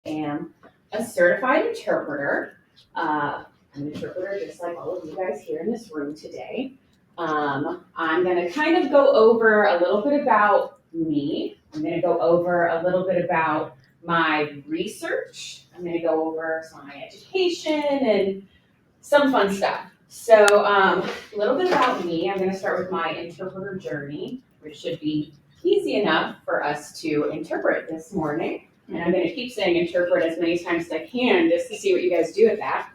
am a certified interpreter. I'm an interpreter just like all of you guys here in this room today. I'm going to kind of go over a little bit about me. I'm going to go over a little bit about my research. I'm going to go over some of my education and some fun stuff. So a little bit about me. I'm going to start with my interpreter journey, which should be easy enough for us to interpret this morning. And I'm going to keep saying interpret as many times as I can just to see what you guys do with that.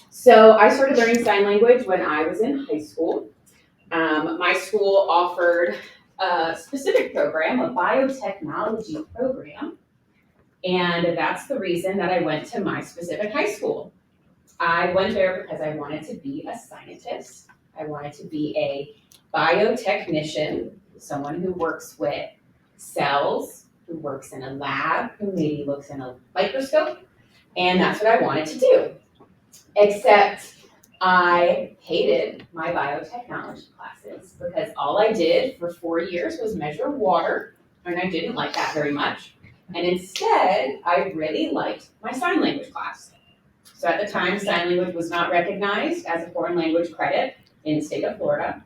So I started learning sign language when I was in high school. My school offered a specific program, a biotechnology program. And that's the reason that I went to my specific high school. I went there because I wanted to be a scientist. I wanted to be a biotechnician, someone who works with cells, who works in a lab, who maybe looks in a microscope, and that's what I wanted to do. Except I hated my biotechnology classes because all I did for 4 years was measure water, and I didn't like that very much. And instead, I really liked my sign language class. So at the time, sign language was not recognized as a foreign language credit in the state of Florida.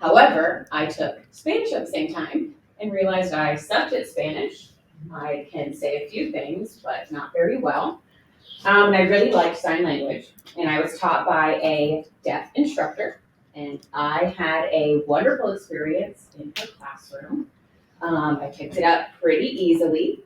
However, I took Spanish at the same time and realized I sucked at Spanish. I can say a few things, but not very well. And I really liked sign language. And I was taught by a deaf instructor. And I had a wonderful experience in her classroom. I picked it up pretty easily.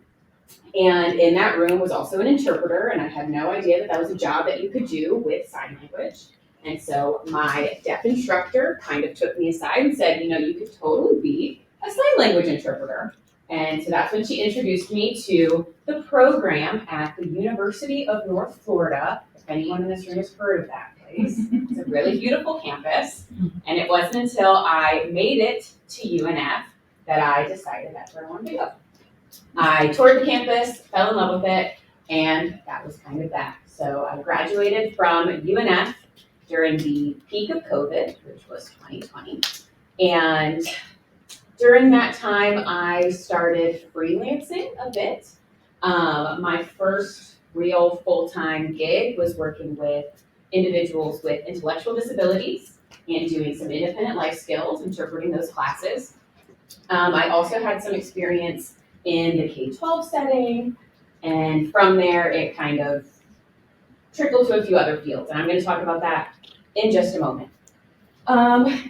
And in that room was also an interpreter, and I had no idea that that was a job that you could do with sign language. And so my deaf instructor kind of took me aside and said, you could totally be a sign language interpreter. And so that's when she introduced me to the program at the University of North Florida. If anyone in this room has heard of that place, it's a really beautiful campus. And it wasn't until I made it to UNF that I decided that's where I wanted to go. I toured the campus, fell in love with it, and that was kind of that. So I graduated from UNF during the peak of COVID, which was 2020. And during that time, I started freelancing a bit. My first real full-time gig was working with individuals with intellectual disabilities and doing some independent life skills, interpreting those classes. I also had some experience in the K-12 setting, and from there it kind of trickled to a few other fields, and I'm going to talk about that in just a moment.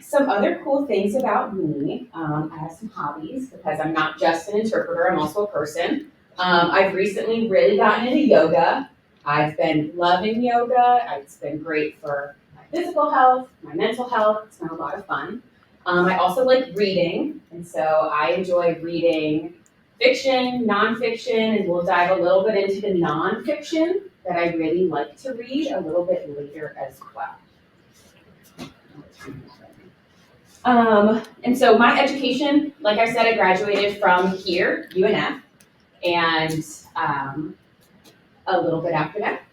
Some other cool things about me, I have some hobbies because I'm not just an interpreter, I'm also a person. I've recently really gotten into yoga. I've been loving yoga. It's been great for my physical health, my mental health. It's been a lot of fun. I also like reading, and so I enjoy reading fiction, nonfiction, and we'll dive a little bit into the nonfiction that I really like to read a little bit later as well. And so my education, like I said, I graduated from here, UNF, and a little bit after that,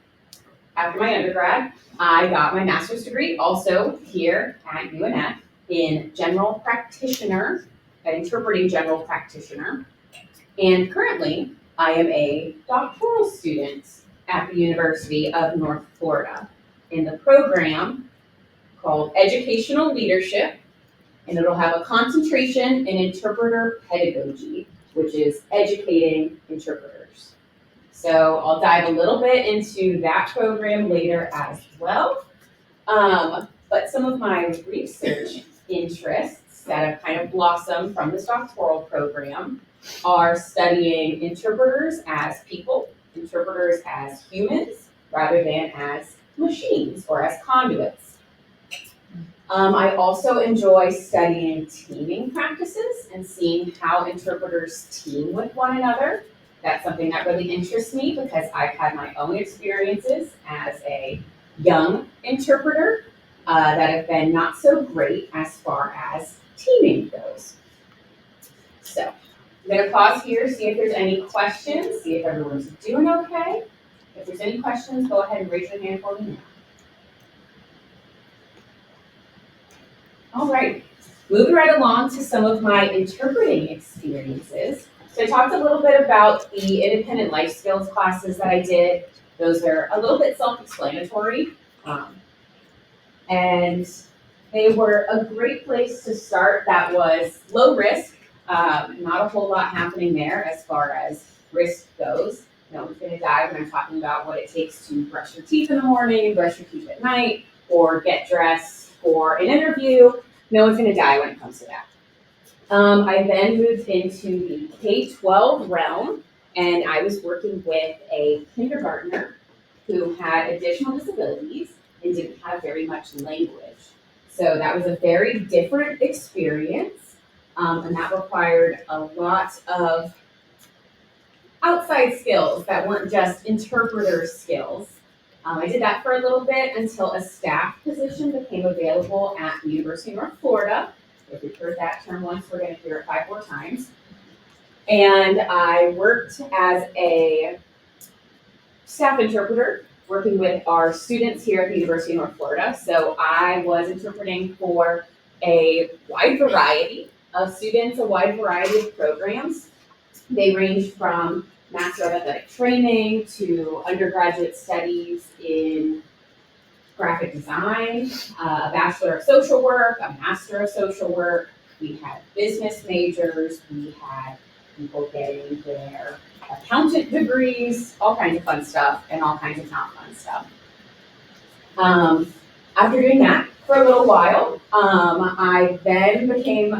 after my undergrad, I got my master's degree also here at UNF in general practitioner, interpreting general practitioner. And currently, I am a doctoral student at the University of North Florida in the program called Educational Leadership, and it'll have a concentration in interpreter pedagogy, which is educating interpreters. So I'll dive a little bit into that program later as well. But some of my research interests that have kind of blossomed from this doctoral program are studying interpreters as people, interpreters as humans, rather than as machines or as conduits. I also enjoy studying teaming practices and seeing how interpreters team with one another. That's something that really interests me because I've had my own experiences as a young interpreter that have been not so great as far as teaming goes. So I'm going to pause here, see if there's any questions, see if everyone's doing okay. If there's any questions, go ahead and raise your hand for me now. All right, moving right along to some of my interpreting experiences. So I talked a little bit about the independent life skills classes that I did. Those are a little bit self-explanatory. And they were a great place to start that was low risk, not a whole lot happening there as far as risk goes. No one's gonna die when I'm talking about what it takes to brush your teeth in the morning, brush your teeth at night, or get dressed for an interview. No one's gonna die when it comes to that. I then moved into the K-12 realm, and I was working with a kindergartner who had additional disabilities and didn't have very much language. So that was a very different experience, and that required a lot of outside skills that weren't just interpreter skills. I did that for a little bit until a staff position became available at the University of North Florida. If you've heard that term once, we're going to hear it 5 more times. And I worked as a staff interpreter, working with our students here at the University of North Florida. So I was interpreting for a wide variety of students, a wide variety of programs. They range from Master of Athletic Training to undergraduate studies in graphic design, a Bachelor of Social Work, a Master of Social Work. We had business majors, we had people getting their accountant degrees, all kinds of fun stuff, and all kinds of not fun stuff. After doing that for a little while, I then became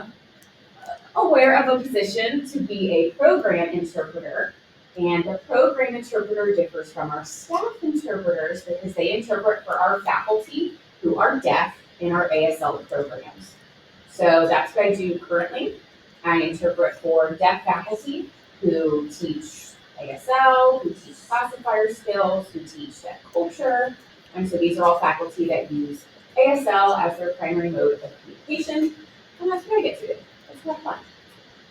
aware of a position to be a program interpreter. And the program interpreter differs from our staff interpreters because they interpret for our faculty who are deaf in our ASL programs. So that's what I do currently. I interpret for deaf faculty who teach ASL, who teach classifier skills, who teach deaf culture. And so these are all faculty that use ASL as their primary mode of communication. And that's what I get to do. It's a lot of fun.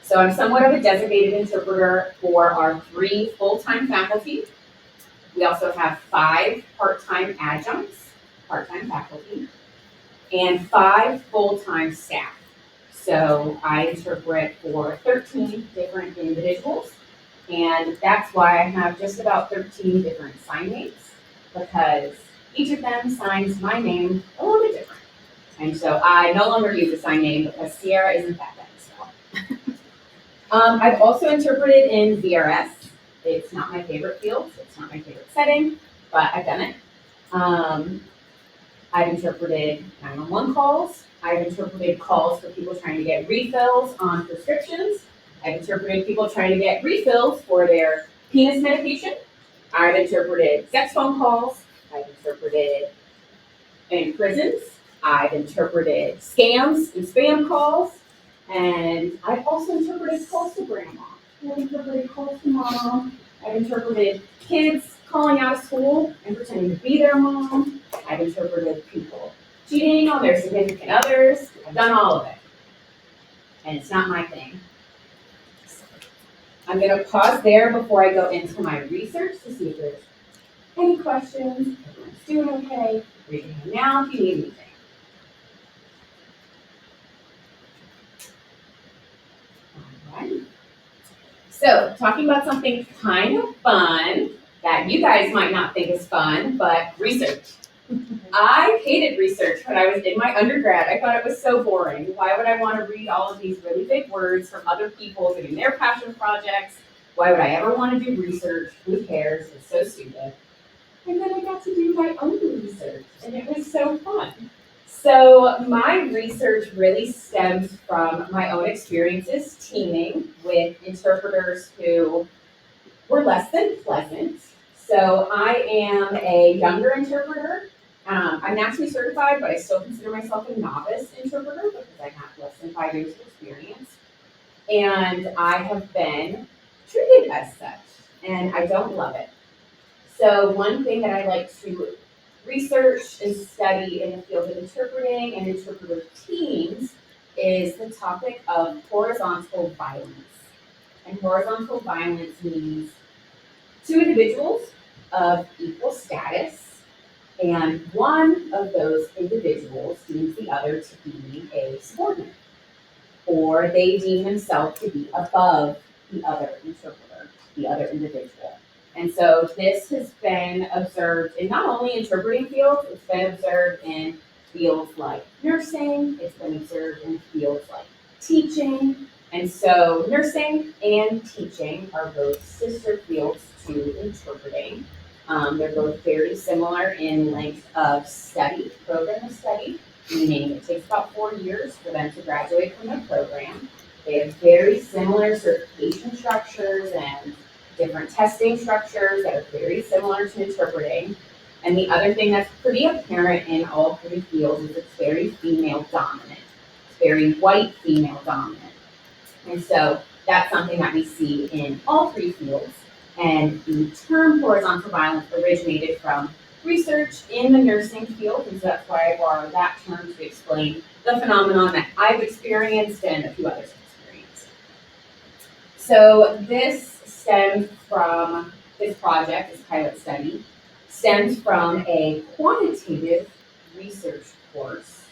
So I'm somewhat of a designated interpreter for our 3 full-time faculty. We also have 5 part-time adjuncts, part-time faculty, and 5 full-time staff. So I interpret for 13 different individuals, and that's why I have just about 13 different sign names, because each of them signs my name a little bit different. And so I no longer use a sign name because Sierra isn't that bad. I've also interpreted in VRS. It's not my favorite field, it's not my favorite setting, but I've done it. I've interpreted 911 calls. I've interpreted calls for people trying to get refills on prescriptions. I've interpreted people trying to get refills for their penis medication. I've interpreted sex phone calls. I've interpreted in prisons. I've interpreted scams and spam calls. And I've also interpreted calls to grandma. I've interpreted calls to mom. I've interpreted kids calling out of school and pretending to be their mom. I've interpreted people cheating on their significant others. I've done all of it. And it's not my thing. I'm going to pause there before I go into my research to see if there's any questions. Everyone's doing okay. Raise your hand now if you need anything. So, talking about something kind of fun that you guys might not think is fun, but research. I hated research when I was in my undergrad. I thought it was so boring. Why would I want to read all of these really big words from other people doing their passion projects? Why would I ever want to do research? Who cares? It's so stupid. And then I got to do my own research, and it was so fun. So my research really stems from my own experiences teaming with interpreters who were less than pleasant. So I am a younger interpreter. I'm nationally certified, but I still consider myself a novice interpreter because I have less than 5 years of experience. And I have been treated as such, and I don't love it. So one thing that I like to research and study in the field of interpreting and interpreter teams is the topic of horizontal violence. And horizontal violence means 2 individuals of equal status, and one of those individuals deems the other to be a subordinate, or they deem themselves to be above the other interpreter, the other individual. And so this has been observed in not only interpreting fields, it's been observed in fields like nursing, it's been observed in fields like teaching. And so nursing and teaching are both sister fields to interpreting. They're both very similar in length of study, program of study, meaning it takes about 4 years for them to graduate from their program. They have very similar certification structures and different testing structures that are very similar to interpreting. And the other thing that's pretty apparent in all three fields is it's very female dominant. It's very white female dominant. And so that's something that we see in all three fields. And the term horizontal violence originated from research in the nursing field, and so that's why I borrowed that term to explain the phenomenon that I've experienced and a few others have experienced. So this project, this pilot study, stems from a quantitative research course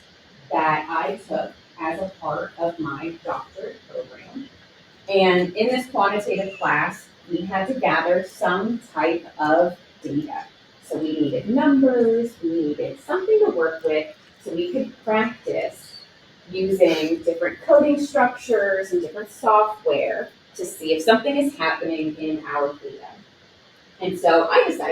that I took as a part of my doctorate program. And in this quantitative class, we had to gather some type of data. So we needed numbers, we needed something to work with so we could practice using different coding structures and different software to see if something is happening in our data. And so I decided